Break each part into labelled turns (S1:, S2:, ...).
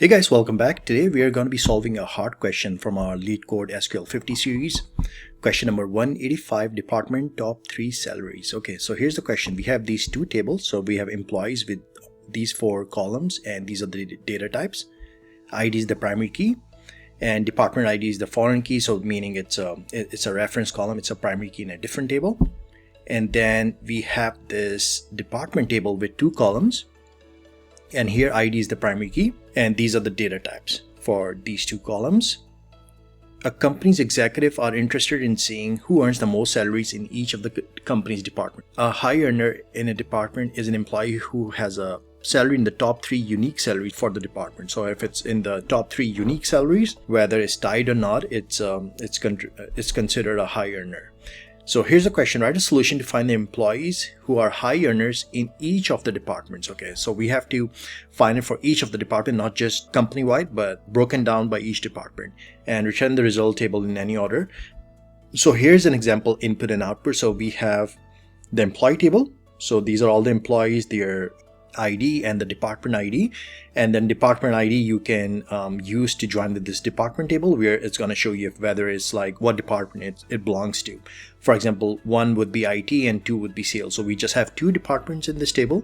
S1: Hey guys, welcome back. Today we are going to be solving a hard question from our LeetCode SQL 50 series. Question number 185, department top 3 salaries. Okay, so here's the question. We have these two tables. So we have employees with these 4 columns, and these are the data types. ID is the primary key, and department ID is the foreign key. So meaning it's a reference column. It's a primary key in a different table. And then we have this department table with 2 columns. And here ID is the primary key, and these are the data types for these 2 columns. A company's executives are interested in seeing who earns the most salaries in each of the company's department. A high earner in a department is an employee who has a salary in the top 3 unique salaries for the department. So if it's in the top 3 unique salaries, whether it's tied or not, it's considered a high earner. So here's the question. Write a solution to find the employees who are high earners in each of the departments. Okay, so we have to find it for each of the department, not just company-wide, but broken down by each department, and return the result table in any order. So here's an example input and output. So we have the employee table. So these are all the employees, their ID and the department ID, and then department ID you can use to join with this department table, where it's going to show you whether it's like what department it belongs to. For example, 1 would be IT and 2 would be sales. So we just have 2 departments in this table,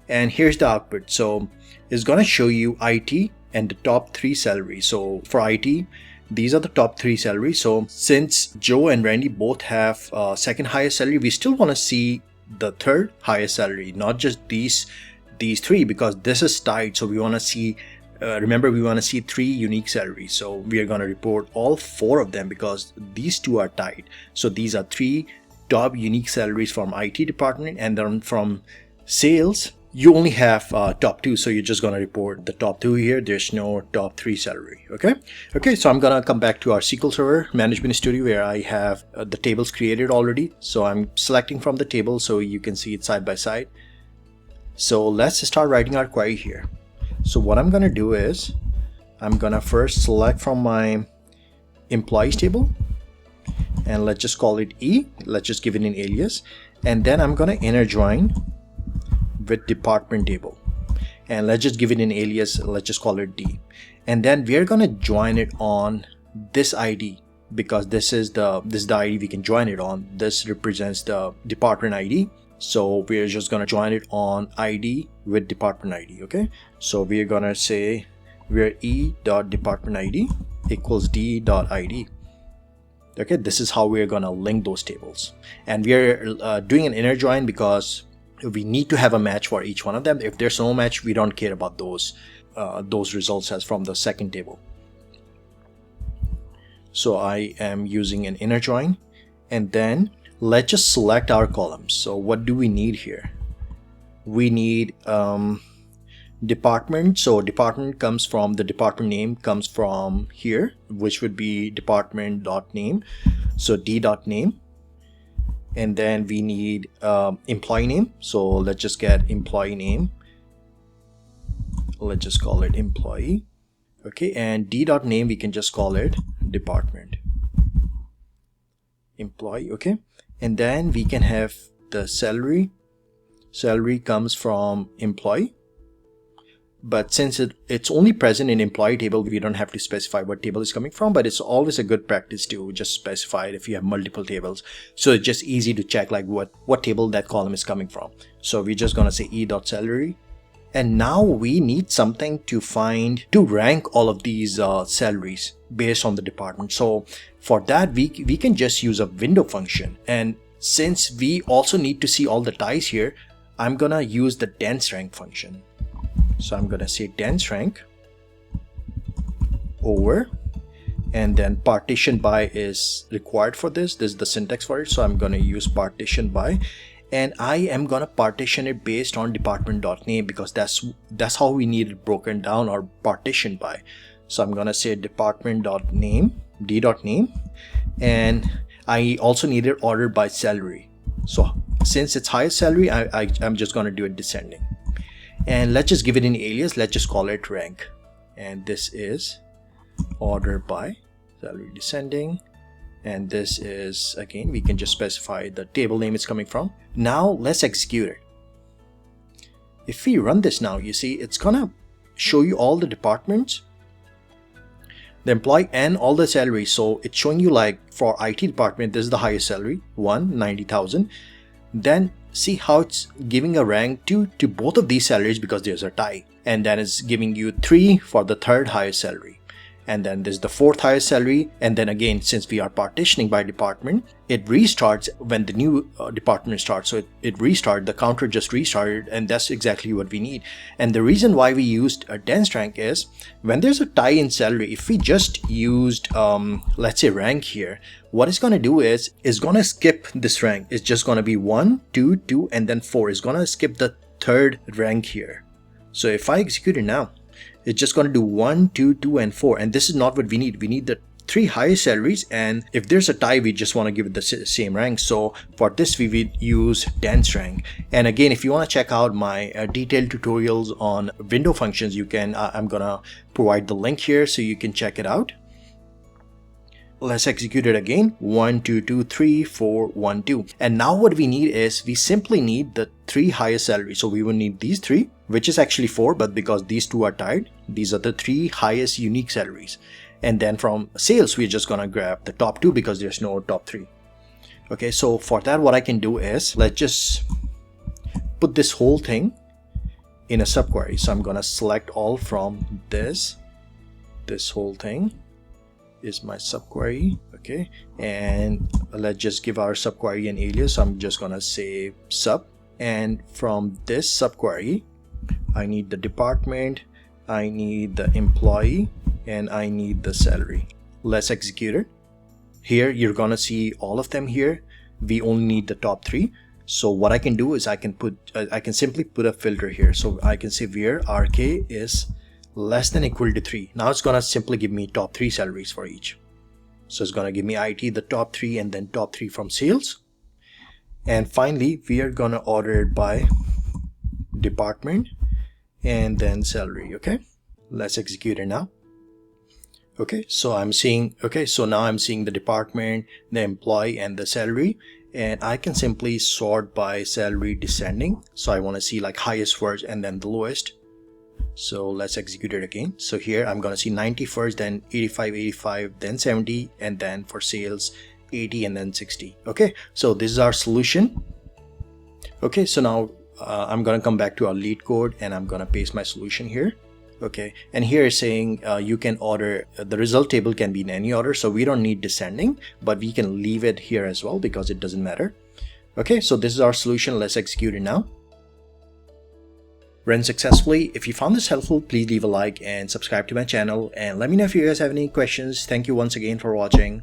S1: and here's the output. So it's going to show you IT and the top 3 salaries. So for IT, these are the top 3 salaries. So since Joe and Randy both have second highest salary, we still want to see the third highest salary, not just these 3, because this is tied. So we want to see, remember, we want to see 3 unique salaries. So we are going to report all 4 of them because these 2 are tied. So these are 3 top unique salaries from IT department, and then from sales you only have top 2. So you're just going to report the top 2 here. There's no top 3 salary. Okay, so I'm going to come back to our SQL Server Management Studio, where I have the tables created already. So I'm selecting from the table so you can see it side by side. So let's start writing our query here. So what I'm going to do is I'm going to first select from my employees table, and let's just call it E. Let's just give it an alias, and then I'm going to inner join with department table, and let's just give it an alias. Let's just call it D, and then we are going to join it on this ID, because this is the ID we can join it on. This represents the department ID. So we're just going to join it on ID with department ID. Okay, so we're going to say where E.department ID equals D.ID. Okay, this is how we're going to link those tables, and we're doing an inner join because we need to have a match for each one of them. If there's no match, we don't care about those results as from the second table. So I am using an inner join, and then let's just select our columns. So what do we need here? We need department. So department comes from the department name, comes from here, which would be department.name. So d.name. And then we need employee name. So let's just get employee name. Let's just call it employee. Okay, and d.name we can just call it department employee. Okay, and then we can have the salary. Salary comes from employee, but since it's only present in employee table, we don't have to specify what table is coming from. But it's always a good practice to just specify it if you have multiple tables, so it's just easy to check like what table that column is coming from. So we're just gonna say e.salary, and now we need something to rank all of these salaries based on the department. So for that, we can just use a window function, and since we also need to see all the ties here, I'm gonna use the dense rank function. So I'm gonna say dense rank over, and then partition by is required for this. This is the syntax for it. So I'm gonna use partition by, and I am gonna partition it based on department.name, because that's how we need it broken down or partitioned by. So I'm gonna say department.name, d.name, and I also need it ordered by salary. So since it's highest salary, I'm just gonna do it descending, and let's just give it an alias. Let's just call it rank, and this is order by salary descending, and this is, again, we can just specify the table name it's coming from. Now let's execute it. If we run this now, you see it's gonna show you all the departments, the employee and all the salaries. So it's showing you like for IT department, this is the highest salary, 90,000. Then see how it's giving a rank to both of these salaries because there's a tie. And then it's giving you 3 for the third highest salary. And then there's the fourth highest salary. And then again, since we are partitioning by department, it restarts when the new department starts. So it restarted, the counter just restarted, and that's exactly what we need. And the reason why we used a dense rank is when there's a tie in salary, if we just used, let's say rank here, what it's going to do is it's going to skip this rank. It's just going to be 1, 2, 2, and then 4. It's going to skip the third rank here. So if I execute it now, it's just going to do 1, 2, 2, and 4. And this is not what we need. We need the 3 highest salaries. And if there's a tie, we just want to give it the same rank. So for this, we would use dense rank. And again, if you want to check out my detailed tutorials on window functions, you can, I'm going to provide the link here so you can check it out. Let's execute it again. 1, 2, 2, 3, 4, 1, 2. And now what we need is we simply need the 3 highest salaries. So we will need these 3, which is actually 4, but because these 2 are tied, these are the 3 highest unique salaries. And then from sales, we're just going to grab the top 2 because there's no top 3. Okay, so for that, what I can do is let's just put this whole thing in a subquery. So I'm going to select all from this whole thing is my subquery. Okay, and let's just give our subquery an alias. So I'm just gonna say sub, and from this subquery I need the department, I need the employee, and I need the salary. Let's execute it. Here you're gonna see all of them here. We only need the top 3. So what I can do is I can simply put a filter here. So I can say where RK is less than equal to 3. Now it's gonna simply give me top 3 salaries for each. So it's gonna give me IT the top 3 and then top 3 from sales. And finally we are gonna order it by department and then salary. Okay, let's execute it now. Okay, so I'm seeing, so now I'm seeing the department, the employee, and the salary, and I can simply sort by salary descending. So I want to see like highest first and then the lowest. So let's execute it again. So here I'm going to see 90 first, then 85, 85, then 70, and then for sales 80 and then 60. Okay, so this is our solution. Okay, so now I'm going to come back to our LeetCode and I'm going to paste my solution here. Okay, and here is saying you can order, the result table can be in any order, so we don't need descending, but we can leave it here as well because it doesn't matter. Okay, so this is our solution. Let's execute it now. Ran successfully. If you found this helpful, please leave a like and subscribe to my channel, and let me know if you guys have any questions. Thank you once again for watching.